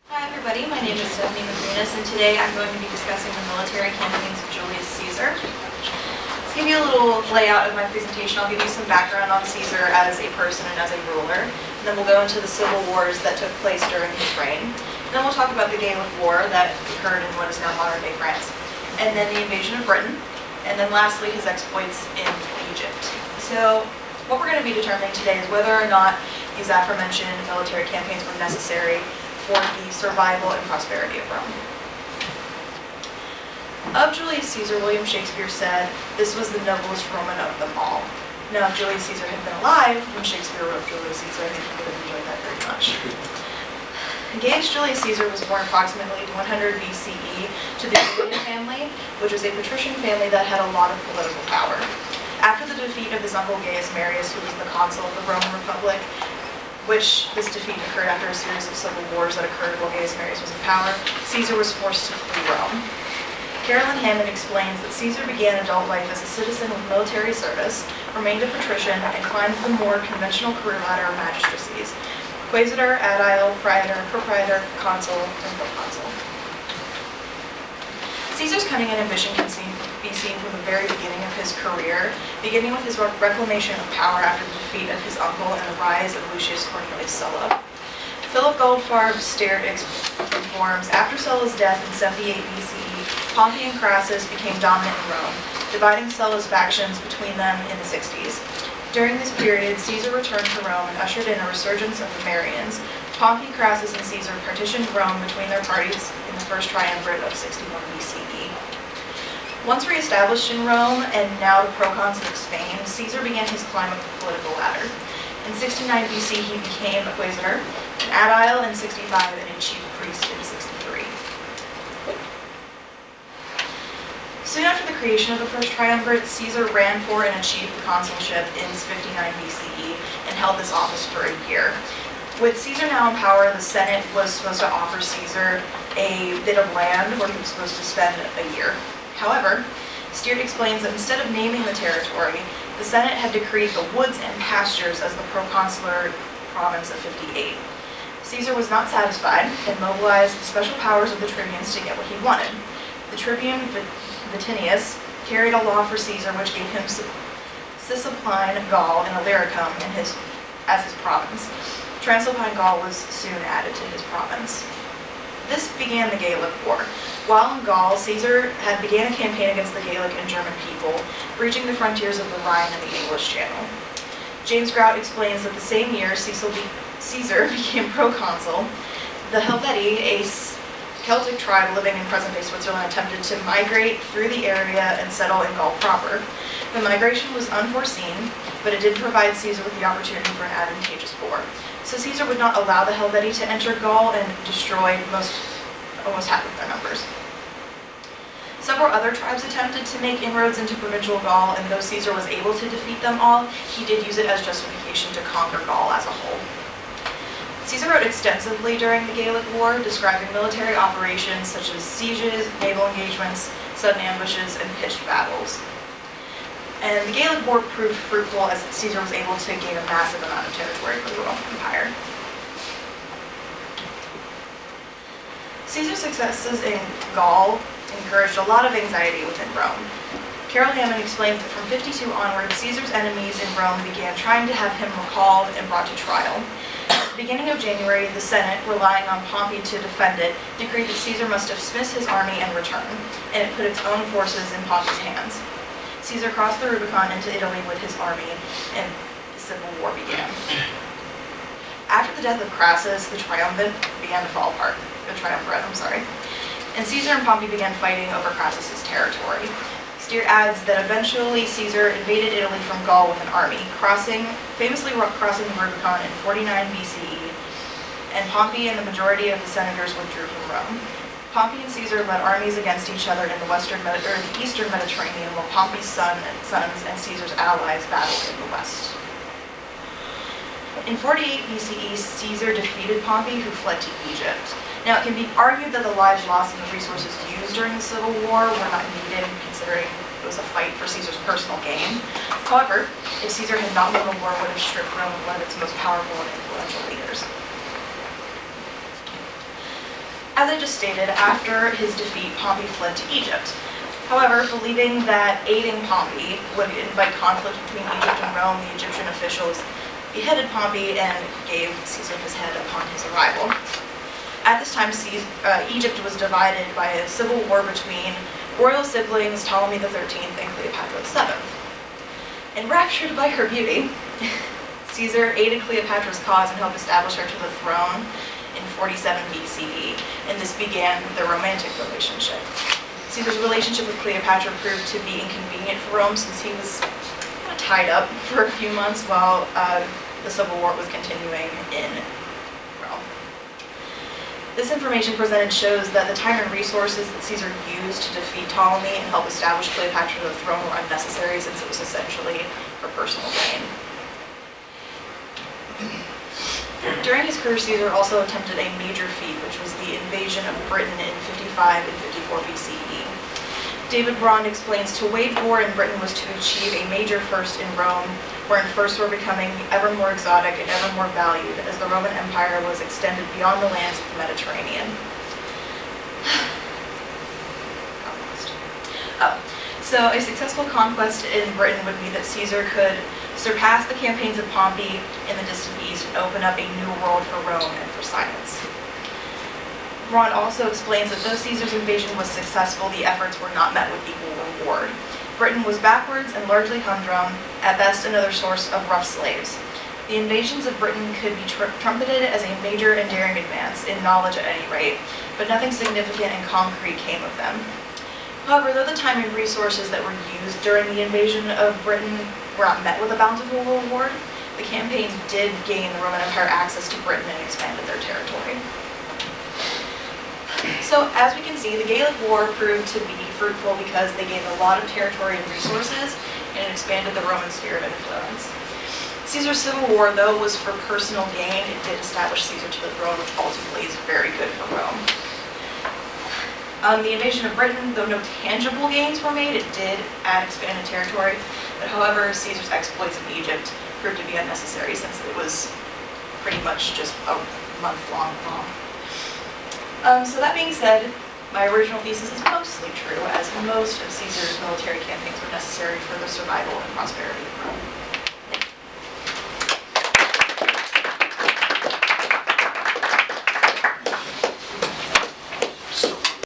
Hi everybody, my name is Stephanie Magrinas, and today I'm going to be discussing the military campaigns of Julius Caesar. To give you a little layout of my presentation, I'll give you some background on Caesar as a person and as a ruler. And then we'll go into the civil wars that took place during his reign. And then we'll talk about the Gallic War that occurred in what is now modern-day France. And then the invasion of Britain. And then lastly, his exploits in Egypt. So what we're going to be determining today is whether or not these aforementioned military campaigns were necessary for the survival and prosperity of Rome. Of Julius Caesar, William Shakespeare said, "This was the noblest Roman of them all." Now, if Julius Caesar had been alive when Shakespeare wrote Julius Caesar, I think he would have enjoyed that very much. Gaius Julius Caesar was born approximately 100 BCE to the Julian family, which was a patrician family that had a lot of political power. After the defeat of his uncle Gaius Marius, who was the consul of the Roman Republic, which this defeat occurred after a series of civil wars that occurred while Gaius Marius was in power, Caesar was forced to flee Rome. Carolyn Hammond explains that Caesar began adult life as a citizen with military service, remained a patrician, and climbed the more conventional career ladder of magistracies: quaestor, aedile, praetor, propraetor, consul, and proconsul. Caesar's cunning and ambition can be seen from the very beginning of his career, beginning with his reclamation of power after the defeat of his uncle and the rise of Lucius Cornelius Sulla. Philip Goldfarb Sturt informs, after Sulla's death in 78 BCE, Pompey and Crassus became dominant in Rome, dividing Sulla's factions between them in the 60s. During this period, Caesar returned to Rome and ushered in a resurgence of the Marians. Pompey, Crassus, and Caesar partitioned Rome between their parties in the first triumvirate of 61 BCE. Once re-established in Rome, and now the proconsul of Spain, Caesar began his climb up the political ladder. In 69 BC, he became a quaestor, an aedile in 65, and a chief priest in 63. Soon after the creation of the first triumvirate, Caesar ran for and achieved the consulship in 59 BCE and held this office for a year. With Caesar now in power, the Senate was supposed to offer Caesar a bit of land where he was supposed to spend a year. However, Sturt explains that instead of naming the territory, the Senate had decreed the woods and pastures as the proconsular province of 58. Caesar was not satisfied and mobilized the special powers of the tribunes to get what he wanted. The tribune Vatinius carried a law for Caesar which gave him Cisalpine Gaul and Illyricum as his province. Transalpine Gaul was soon added to his province. This began the Gallic War. While in Gaul, Caesar began a campaign against the Gallic and German people, breaching the frontiers of the Rhine and the English Channel. James Grout explains that the same year Caesar became proconsul, the Helvetii, a Celtic tribe living in present-day Switzerland, attempted to migrate through the area and settle in Gaul proper. The migration was unforeseen, but it did provide Caesar with the opportunity for an advantageous war. So Caesar would not allow the Helvetii to enter Gaul and destroyed almost half of their numbers. Several other tribes attempted to make inroads into provincial Gaul, and though Caesar was able to defeat them all, he did use it as justification to conquer Gaul as a whole. Caesar wrote extensively during the Gallic War, describing military operations such as sieges, naval engagements, sudden ambushes, and pitched battles. And the Gallic War proved fruitful as Caesar was able to gain a massive amount of territory for the Roman Empire. Caesar's successes in Gaul encouraged a lot of anxiety within Rome. Carol Hammond explains that from 52 onward, Caesar's enemies in Rome began trying to have him recalled and brought to trial. At the beginning of January, the Senate, relying on Pompey to defend it, decreed that Caesar must dismiss his army and return, and it put its own forces in Pompey's hands. Caesar crossed the Rubicon into Italy with his army, and the civil war began. After the death of Crassus, the triumvirate began to fall apart. And Caesar and Pompey began fighting over Crassus's territory. Sturt adds that eventually Caesar invaded Italy from Gaul with an army, famously crossing the Rubicon in 49 BCE, and Pompey and the majority of the senators withdrew from Rome. Pompey and Caesar led armies against each other in the eastern Mediterranean, while Pompey's sons and Caesar's allies battled in the west. In 48 BCE, Caesar defeated Pompey, who fled to Egypt. Now, it can be argued that the lives lost and the resources used during the Civil War were not needed, considering it was a fight for Caesar's personal gain. However, if Caesar had not won the war, it would have stripped Rome of one of its most powerful and influential leaders. As I just stated, after his defeat, Pompey fled to Egypt. However, believing that aiding Pompey would invite conflict between Egypt and Rome, the Egyptian officials beheaded Pompey and gave Caesar his head upon his arrival. At this time, Egypt was divided by a civil war between royal siblings Ptolemy XIII and Cleopatra VII. Enraptured by her beauty, Caesar aided Cleopatra's cause and helped establish her to the throne in 47 BCE, and this began their romantic relationship. Caesar's relationship with Cleopatra proved to be inconvenient for Rome since he was kind of tied up for a few months while the civil war was continuing in Rome. This information presented shows that the time and resources that Caesar used to defeat Ptolemy and help establish Cleopatra to the throne were unnecessary since it was essentially for personal gain. During his career, Caesar also attempted a major feat, which was the invasion of Britain in 55 and 54 BCE. David Braun explains to wage war in Britain was to achieve a major first in Rome, wherein firsts were becoming ever more exotic and ever more valued as the Roman Empire was extended beyond the lands of the Mediterranean. So a successful conquest in Britain would mean that Caesar could surpass the campaigns of Pompey in the distant east and open up a new world for Rome and for science. Braun also explains that though Caesar's invasion was successful, the efforts were not met with equal reward. Britain was backwards and largely humdrum, at best another source of rough slaves. The invasions of Britain could be trumpeted as a major and daring advance, in knowledge at any rate, but nothing significant and concrete came of them. However, though the time and resources that were used during the invasion of Britain were not met with a bountiful reward, the campaigns did gain the Roman Empire access to Britain and expanded their territory. So, as we can see, the Gallic War proved to be fruitful because they gained a lot of territory and resources, and it expanded the Roman sphere of influence. Caesar's civil war, though, was for personal gain. It did establish Caesar to the throne, which ultimately is very good for Rome. The invasion of Britain, though no tangible gains were made, it did add expanded territory. But however, Caesar's exploits in Egypt proved to be unnecessary since it was pretty much just a month-long bomb. So that being said, my original thesis is mostly true, as most of Caesar's military campaigns were necessary for the survival and prosperity of Rome.